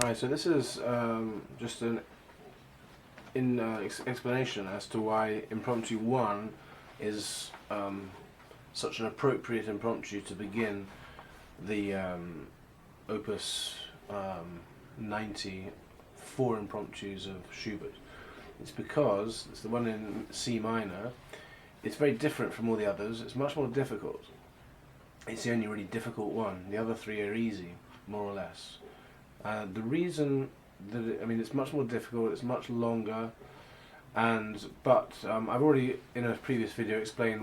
Alright, so this is just an explanation as to why Impromptu 1 is such an appropriate impromptu to begin the Opus 90 four impromptus of Schubert. It's because it's the one in C minor. It's very different from all the others. It's much more difficult. It's the only really difficult one. The other three are easy, more or less. The reason that it's much more difficult, it's much longer, but I've already in a previous video explained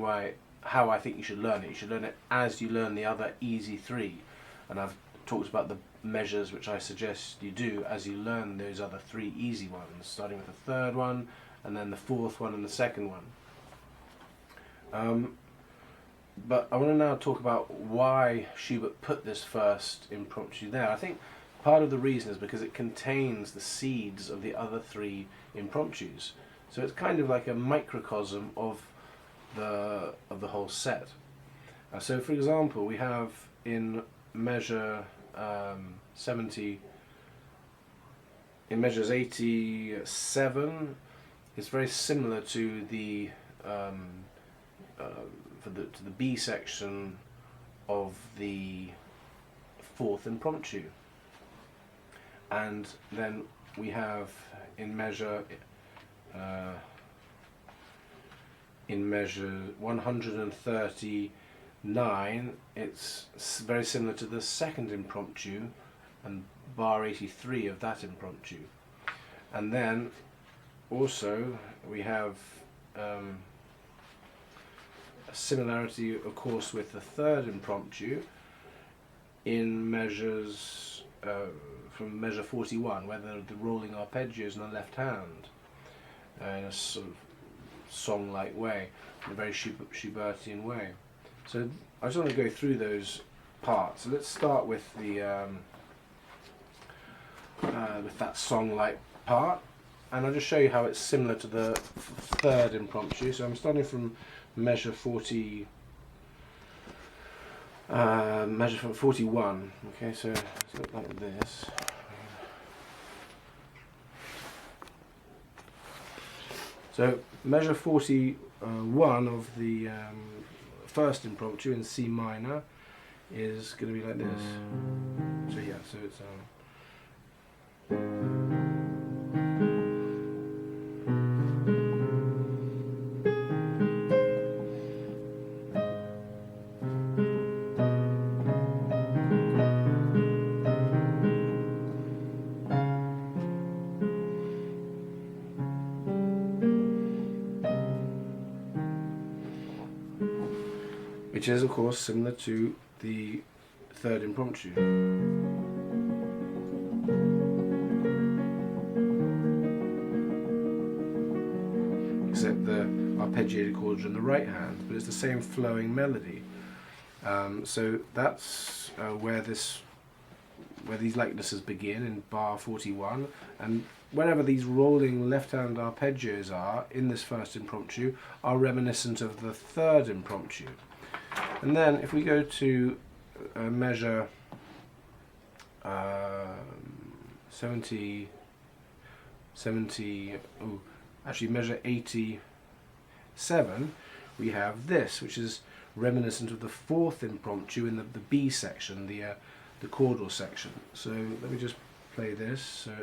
how I think you should learn it. You should learn it as you learn the other easy three, and I've talked about the measures which I suggest you do as you learn those other three easy ones, starting with the third one, and then the fourth one, and the second one. But I want to now talk about why Schubert put this first impromptu there. I think part of the reason is because it contains the seeds of the other three impromptus. So it's kind of like a microcosm of the whole set. So for example, we have in measure 70, in measures 87, it's very similar to the to the B section of the fourth impromptu. And then we have in measure 139, it's very similar to the second impromptu and bar 83 of that impromptu. And then also we have a similarity, of course, with the third impromptu in measures from measure 41, where the rolling arpeggios in the left hand in a sort of song-like way, in a very Schubertian way. So I just want to go through those parts. So let's start with the with that song-like part, and I'll just show you how it's similar to the third impromptu. So I'm starting from measure 40. Measure from 41. Okay, so let's look like this. So measure 41 of the first impromptu in C minor is going to be like this. So yeah, so it's which is of course similar to the third impromptu. Except the arpeggiated chords are in the right hand, but it's the same flowing melody. So that's where these likenesses begin in bar 41, and wherever these rolling left-hand arpeggios are in this first impromptu are reminiscent of the third impromptu. And then if we go to measure measure 87, we have this, which is reminiscent of the fourth impromptu in the B section, the chordal section. So let me just play this. So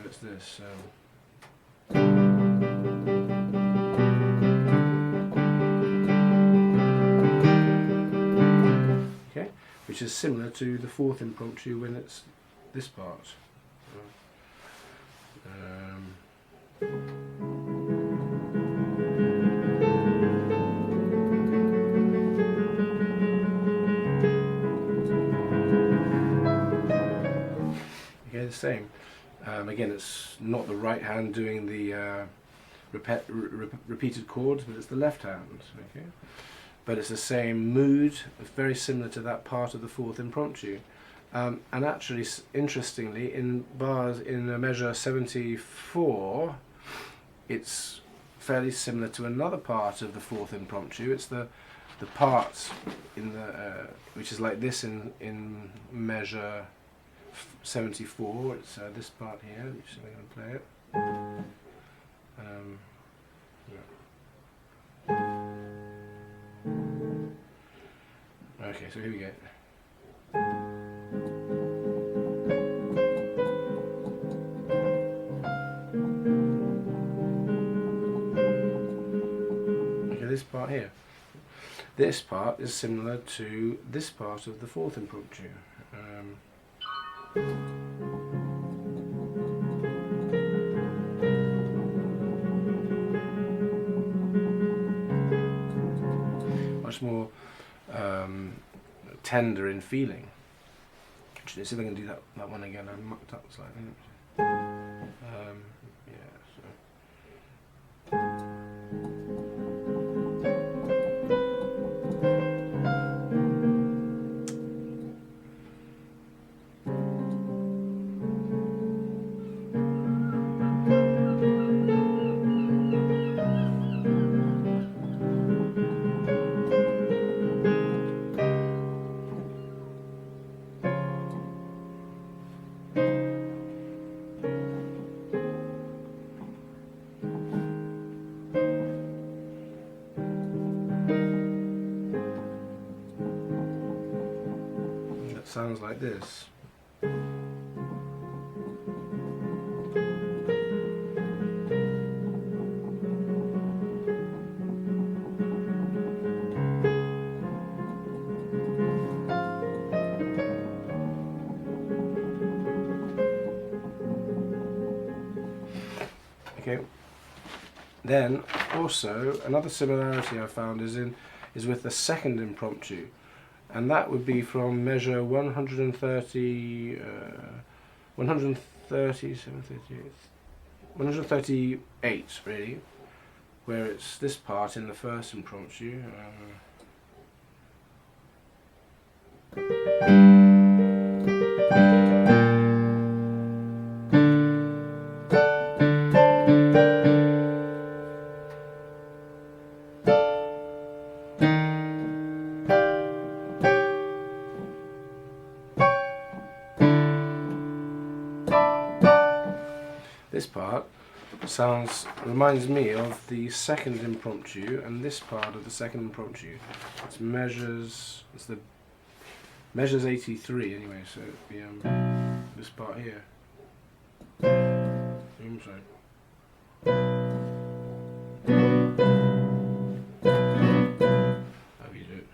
it's this. Which is similar to the fourth impromptu when it's this part. Okay, the same. Again, it's not the right hand doing the repeated chords, but it's the left hand. Okay. But it's the same mood, very similar to that part of the fourth impromptu. And actually, interestingly, in measure 74, it's fairly similar to another part of the fourth impromptu. It's the part in the which is like this in measure 74. It's this part here. I'm just going to play it. Okay, so here we go. Okay, this part here. This part is similar to this part of the fourth impromptu. Much more tender in feeling. Actually, see if I can do that one again. I mucked up slightly. Yeah, so. Sounds like this. Okay. Then also another similarity I found is with the second impromptu. And that would be from measure 138, really, where it's this part in the first impromptu. This part reminds me of the second impromptu, and this part of the second impromptu. It's the measures 83 anyway, so it'd be this part here. Sorry. How do you do it?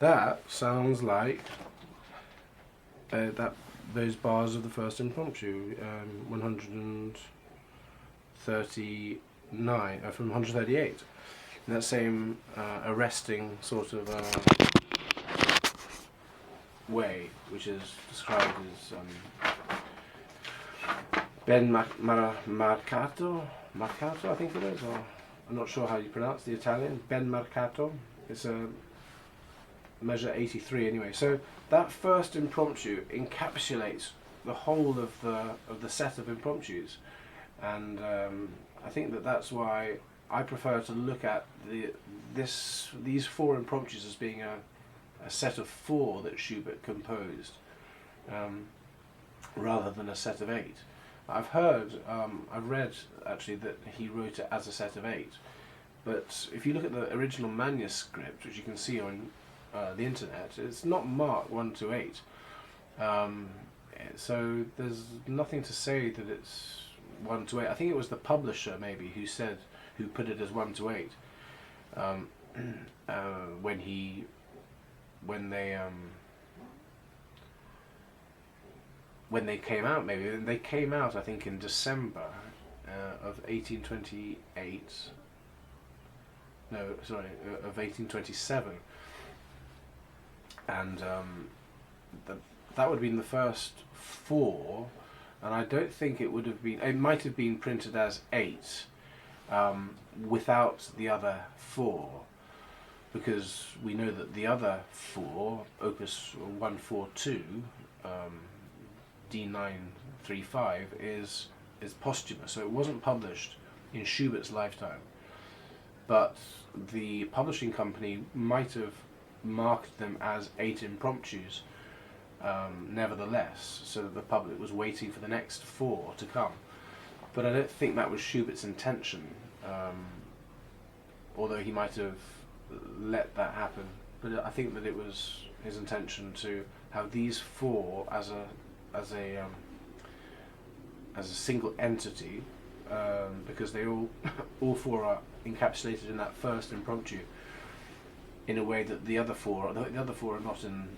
That sounds like those bars of the first impromptu, 139 from 138. In that same arresting sort of way, which is described as ben marcato, I think it is, or I'm not sure how you pronounce the Italian. Ben marcato. It's a measure 83 anyway. So that first impromptu encapsulates the whole of the set of impromptus, and I think that's why I prefer to look at these four impromptus as being a set of four that Schubert composed, rather than a set of 8. I've read actually that he wrote it as a set of 8, but if you look at the original manuscript, which you can see on the internet, it's not marked 1 to 8. So there's nothing to say that it's 1 to 8. I think it was the publisher maybe who put it as 1 to 8 when they came out. Maybe they came out, I think, in December of of 1828. No, sorry, of 1827, and that would have been the first 4, and I don't think it would have been. It might have been printed as 8, without the other 4, because we know that the other 4, Opus 142, D935, is posthumous, so it wasn't published in Schubert's lifetime. But the publishing company might have marked them as 8 impromptus, nevertheless, so that the public was waiting for the next 4 to come. But I don't think that was Schubert's intention, although he might have let that happen. But I think that it was his intention to have these 4 as a single entity, because they all 4 are encapsulated in that first impromptu, in a way that the other 4 are not in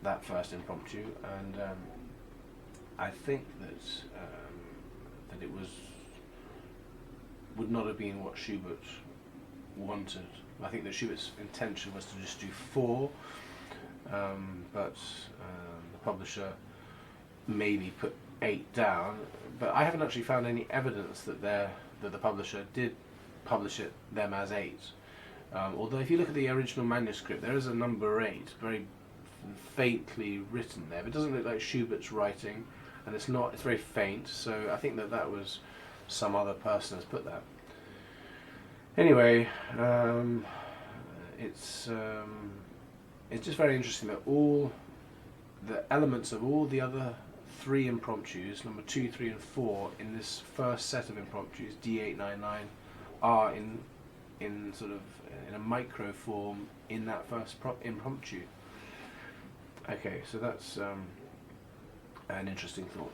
that first impromptu, and I think that it would not have been what Schubert wanted. I think that Schubert's intention was to just do 4, but the publisher maybe put 8 down. But I haven't actually found any evidence that the publisher did publish them as 8. Although if you look at the original manuscript, there is a number 8, very faintly written there. But it doesn't look like Schubert's writing, and it's very faint. So I think that was some other person has put that. Anyway, it's just very interesting that all the elements of all the other 3 impromptus, number 2, 3, and 4, in this first set of impromptus, D899, are in sort of in a micro form in that first impromptu. Okay, so that's an interesting thought.